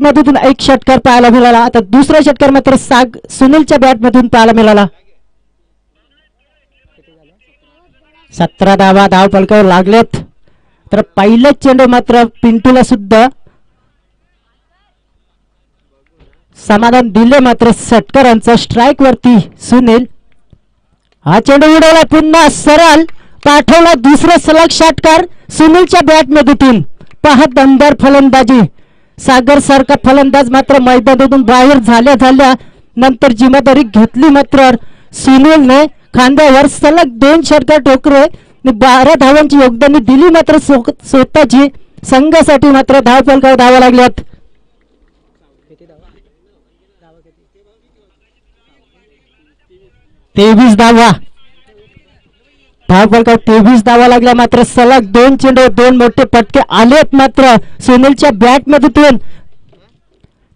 मधून एक षटकार पाहायला मिळाला. आता दुसरा षटकार मात्र सुनीलच्या बॅट मधून पाहायला मिळाला. 17 धावा धाव फलकावर लागलेत. तर पहिलं चेंडू मात्र पिंटूला सुद्धा समाधान दिले. मात्र षटकारांचा स्ट्राईक वरती सुनील. हा चेंडू उडवला पुन्हा सरळ पाठवला. दुसरा सलग षटकार सुनीलच्या बॅट मधून. पहा दमदार फलंदाजी. सागर सारखा फलंदाज मात्र मैदानातून बाहेर झाल्या नंतर जिम्मेदारी घेतली. मात्र सुनीलने खांद्यावर सलग 2 षटकार ठोकले. 12 धावांची योगदान दिली. मात्र स्वतःची संघासाठी मात्र धाव फलकावर धावा लागल्यात. 23 धावा धाव फलकावर 23 धावा लागल्या. मात्र सलग 2 चेंडू 2 मोठे फटके आलेत. मात्र सुनीलच्या बॅट मधून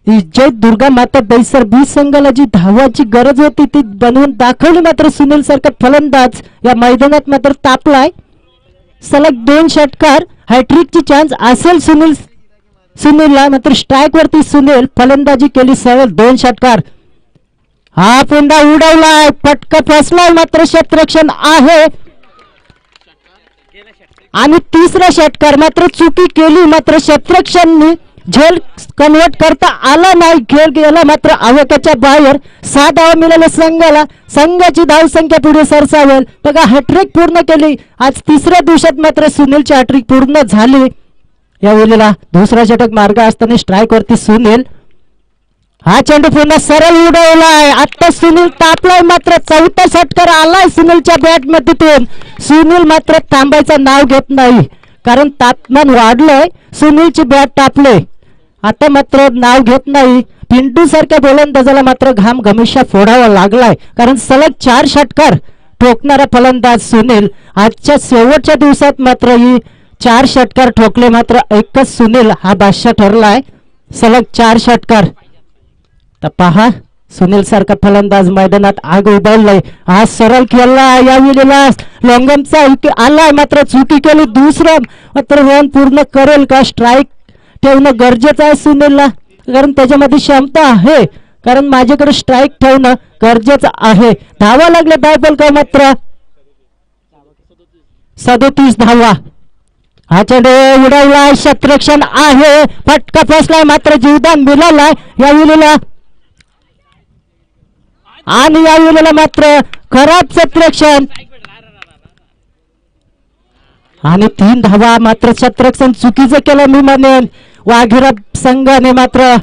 जय दुर्गा माता दैसर बी संघाला जी धावाची गरज होती ती बनवून दाखवली. मात्र सुनील सारखा फलंदाज या मैदानात मात्र तापलाय. सलग 2 षटकार हॅट्रिकची चान्स असेल सुनीलला. मात्र स्ट्राईक वरती सुनील फलंदाजी केली. सरळ 2 षटकार. हा पुन्हा उडवलाय. फटका फसलाय. मात्र क्षेत्ररक्षण आहे. आणि तिसरा षटकार मात्र चुकी केली. मात्र क्षेत्ररक्षणनी झेल कन्वर्ट करता आला नाही. खेळ गेला मात्र आवाक्याच्या बाहेर. 6 धावा मिळाल्या संघाला. संघाची धावसंख्या पुढे सरसावेल. बघा हॅट्रिक पूर्ण केली. आज तिसऱ्या दिवसात मात्र सुनीलची हॅट्रिक पूर्ण झाली. या वेळेला दुसरा षटक मार्ग असताना स्ट्राईक वरती सुनील. हा चेंडू पुन्हा सरळ उडवलाय. आता सुनील तापलाय. मात्र 4था षटकार आलाय सुनीलच्या बॅट मधून. सुनील मात्र थांबायचं नाव घेत नाही. कारण तापमान वाढलंय. सुनीलची बॅट तापले. आता मात्र नाव घेत नाही. पिंटू सारख्या गोलंदाजाला मात्र घाम घमिष्या फोडावा लागलाय. कारण सलग 4 षटकार ठोकणारा फलंदाज सुनील. आजच्या शेवटच्या दिवसात मात्र ही 4 षटकार ठोकले. मात्र एकच सुनील हा बादशाह ठरलाय. सलग 4 षटकार. तर पहा सुनील सारखा फलंदाज मैदानात आग उधळलाय. हा सरळ खेळला. या वेळेला लोंगमचा आलाय. मात्र चुकी केली. दुसरं मात्र रन पूर्ण करेल का? स्ट्राईक ठेवणं गरजेचं आहे सुनीलला. कारण त्याच्यामध्ये क्षमता आहे. कारण माझ्याकडे स्ट्राईक ठेवणं गरजेचं आहे. धावा लागल्या धाव फलकावर मात्र 37 धावा. हा चेंडू उडवलाय. क्षेत्ररक्षण आहे. फटका फसलाय. मात्र जीवदान मिळालाय या वेळेला. आणि या वेळेला मात्र खराब क्षेत्ररक्षण. आणि 3 धावा. मात्र क्षेत्ररक्षण चुकीचं केलं मी म्हणेन. वाघेरा संघाने मात्र